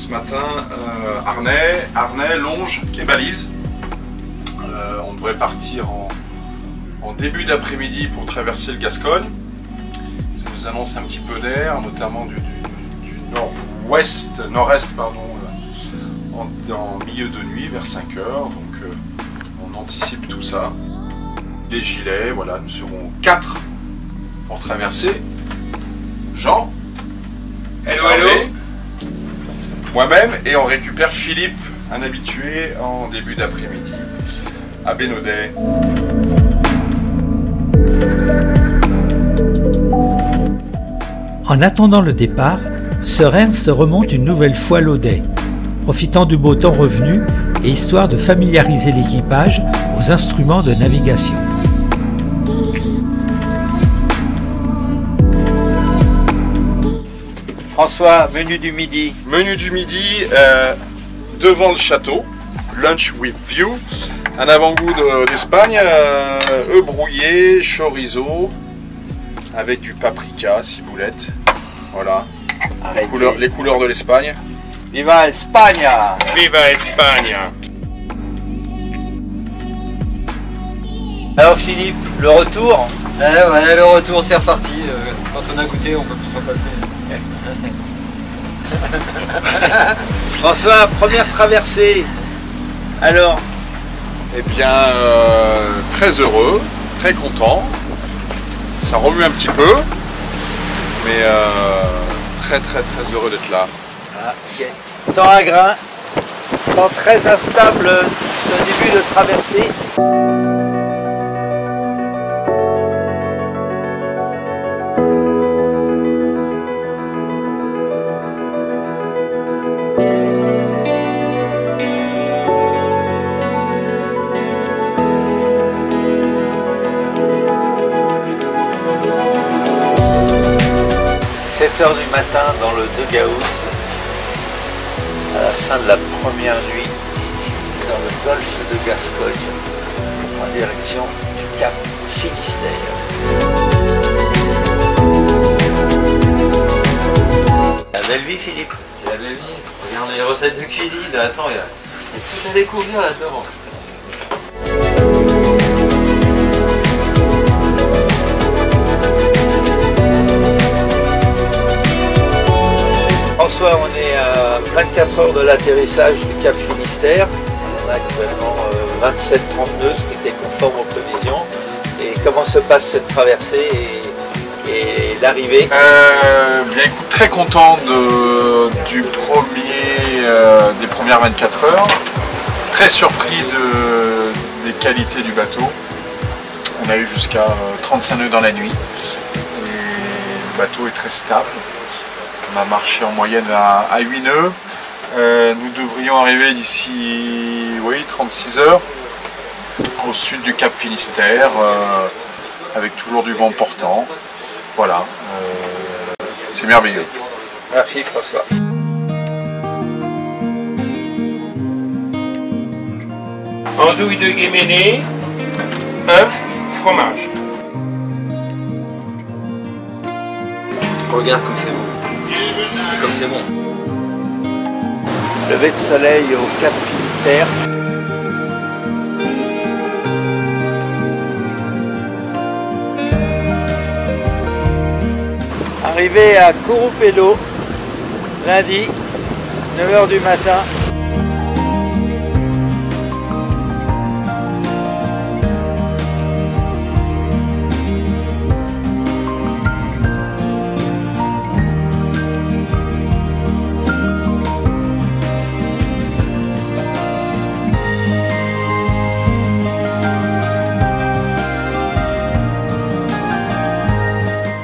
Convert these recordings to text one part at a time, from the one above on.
ce matin harnais, longe et balise. On devrait partir en début d'après-midi pour traverser le Gascogne. Ça nous annonce un petit peu d'air, notamment du nord-est, pardon, en milieu de nuit, vers 5 heures. Donc on anticipe tout ça. Les gilets, voilà, nous serons 4 pour traverser. Jean, hello, moi-même, et on récupère Philippe, un habitué, en début d'après-midi à Bénodet. En attendant le départ, Sir Ernst remonte une nouvelle fois l'Audet, profitant du beau temps revenu et histoire de familiariser l'équipage aux instruments de navigation. François, menu du midi. Menu du midi, devant le château, lunch with view, un avant-goût d'Espagne, œufs brouillés, chorizo, avec du paprika, ciboulette, voilà, les couleurs de l'Espagne. Viva España! Viva España! Alors Philippe, le retour? Ouais, le retour c'est reparti. Quand on a goûté, on peut plus s'en passer. François, première traversée. Alors? Eh bien, très heureux, très content. Ça remue un petit peu, mais très heureux d'être là. Ah, okay. Temps à grain, temps très instable au début de traversée. 7 h du matin dans le De Gaus, à la fin de la première nuit, dans le golfe de Gascogne, en direction du Cap Finistère. La belle vie, Philippe. C'est la belle vie. Regarde les recettes de cuisine. Attends, il y a tout à découvrir là-dedans. François, on est à 24 heures de l'atterrissage du Cap Finistère. On a actuellement 27,32, ce qui était conforme aux prévisions. Et comment se passe cette traversée et l'arrivée? Bien écoute, très content des premières 24 heures. Très surpris des qualités du bateau. On a eu jusqu'à 35 nœuds dans la nuit. Et le bateau est très stable. On a marché en moyenne à 8 nœuds. Nous devrions arriver d'ici 36 heures au sud du Cap Finistère avec toujours du vent portant. Voilà, c'est merveilleux. Merci François. Andouille de Guéméné, œuf, fromage. Regarde comme c'est beau. Et comme c'est bon. Lever de soleil au Cap Finistère. Arrivé à Corupelo, lundi, 9 h du matin.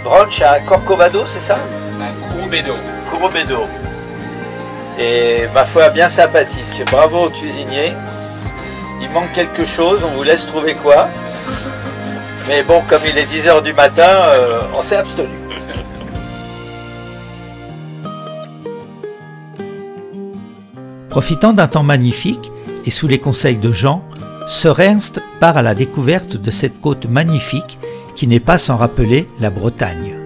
Brunch à Corcovado, c'est ça? Corrubedo. Corrubedo. Et ma foi, bien sympathique. Bravo au cuisinier. Il manque quelque chose, on vous laisse trouver quoi. Mais bon, comme il est 10 h du matin, on s'est abstenu. Profitant d'un temps magnifique et sous les conseils de Jean, Sir Ernst part à la découverte de cette côte magnifique qui n'est pas sans rappeler la Bretagne.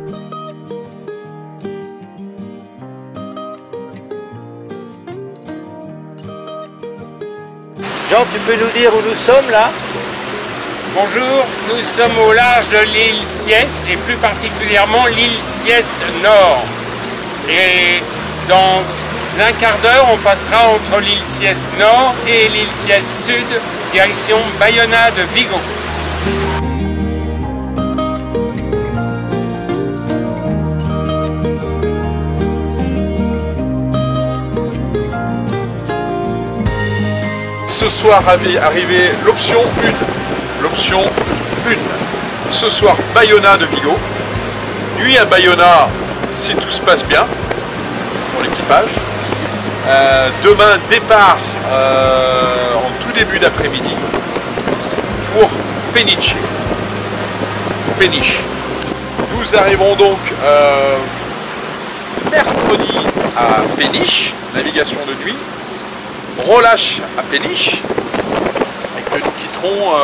Jean, tu peux nous dire où nous sommes là? Bonjour, nous sommes au large de l'île Sieste et plus particulièrement l'île Sieste Nord. Et dans un quart d'heure, on passera entre l'île Sieste Nord et l'île Sieste Sud, direction Bayona de Vigo. Ce soir arrivé l'option 1. L'option 1. Ce soir, Bayona de Vigo. Nuit à Bayona, si tout se passe bien, pour l'équipage. Demain, départ en tout début d'après-midi pour Peniche. Nous arriverons donc mercredi à Peniche, navigation de nuit. Relâche à Peniche et que nous quitterons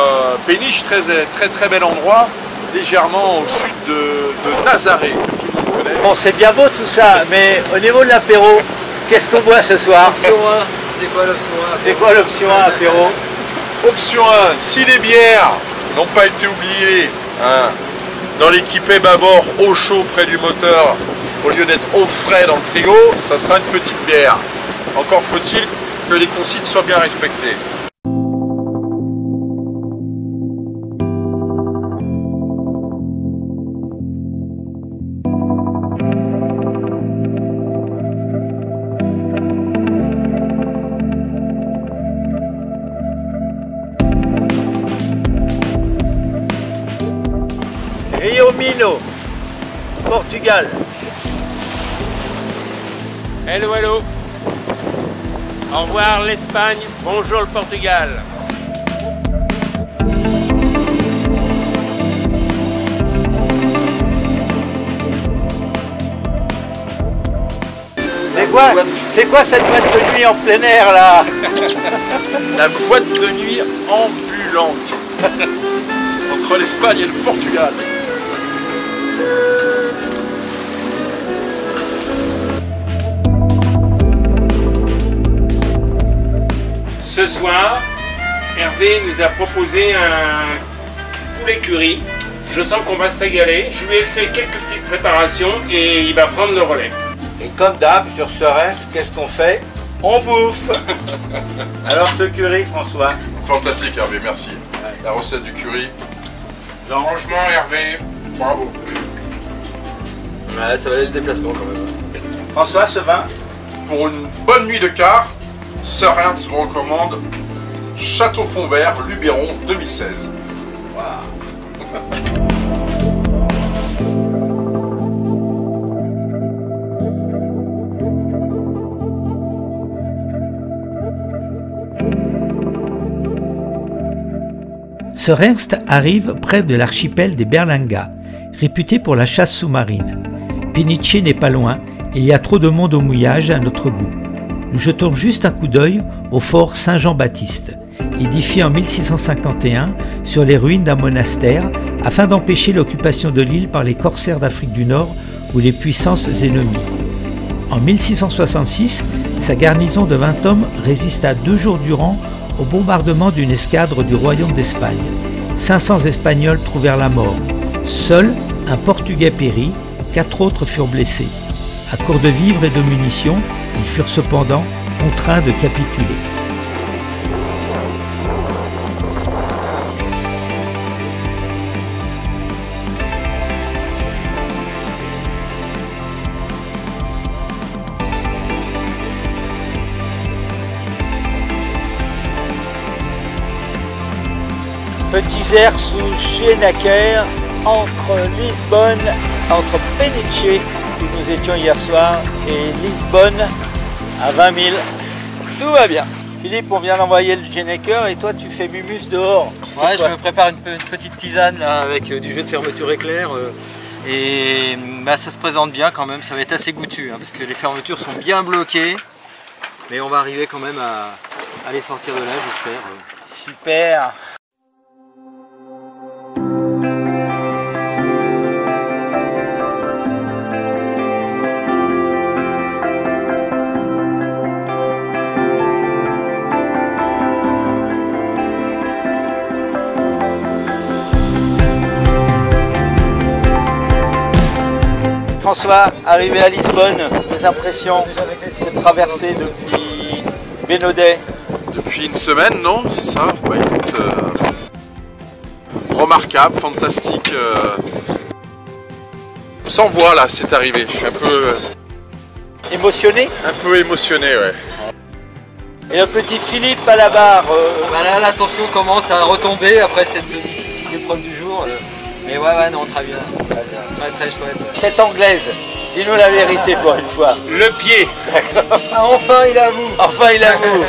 Peniche, très bel endroit, légèrement au sud de Nazaré, que tout le monde connaît. Bon, c'est bien beau tout ça, mais au niveau de l'apéro, qu'est-ce qu'on boit ce soir? Option 1, c'est quoi l'option 1? C'est quoi l'option 1 apéro? Option 1, si les bières n'ont pas été oubliées hein, dans l'équipée bâbord au chaud près du moteur, au lieu d'être au frais dans le frigo, ça sera une petite bière. Encore faut-il que les consignes soient bien respectées. Rio Minho, Portugal. Hello, hello. Au revoir l'Espagne, bonjour le Portugal. C'est quoi cette boîte de nuit en plein air là? La boîte de nuit ambulante entre l'Espagne et le Portugal. Ce soir, Hervé nous a proposé un poulet curry. Je sens qu'on va se régaler. Je lui ai fait quelques petites préparations et il va prendre le relais. Et comme d'hab, sur ce reste, qu'est-ce qu'on fait? On bouffe. Alors ce curry, François? Fantastique Hervé, merci. La recette du curry. Franchement, Hervé, bravo. Ouais, ça valait le déplacement quand même. François, ce vin? Pour une bonne nuit de quart, Sir Ernst vous recommande Château Fond Vert, Luberon 2016. Sir Ernst arrive près de l'archipel des Berlingas, réputé pour la chasse sous-marine. Peniche n'est pas loin et il y a trop de monde au mouillage à notre goût. Nous jetons juste un coup d'œil au fort Saint-Jean-Baptiste, édifié en 1651 sur les ruines d'un monastère afin d'empêcher l'occupation de l'île par les corsaires d'Afrique du Nord ou les puissances ennemies. En 1666, sa garnison de 20 hommes résista 2 jours durant au bombardement d'une escadre du royaume d'Espagne. 500 Espagnols trouvèrent la mort. Seul un Portugais périt, 4 autres furent blessés. À court de vivres et de munitions, ils furent cependant contraints de capituler. Petits airs sous Schenaker, entre Lisbonne, entre Peniche, où nous étions hier soir, et Lisbonne, à 20 000. Tout va bien. Philippe, on vient d'envoyer le Schenaker et toi tu fais mumus dehors. Ouais, je me prépare une petite tisane là, avec du jeu de fermeture éclair. Et bah, ça se présente bien quand même, ça va être assez goûtu, hein, parce que les fermetures sont bien bloquées. Mais on va arriver quand même à les sortir de là, j'espère. Super. François, arrivé à Lisbonne, tes impressions, cette traversée depuis Bénodet? Depuis une semaine, non? C'est ça? Bah écoute, remarquable, fantastique. Sans voix là, c'est arrivé. Je suis un peu émotionné, ouais. Et le petit Philippe à la barre. Voilà, la tension commence à retomber après cette difficile épreuve du jour. Mais ouais, non, très bien. Très chouette. Cette anglaise, dis-nous la vérité pour une fois. Le pied. Ah, enfin, il avoue. Enfin, il avoue.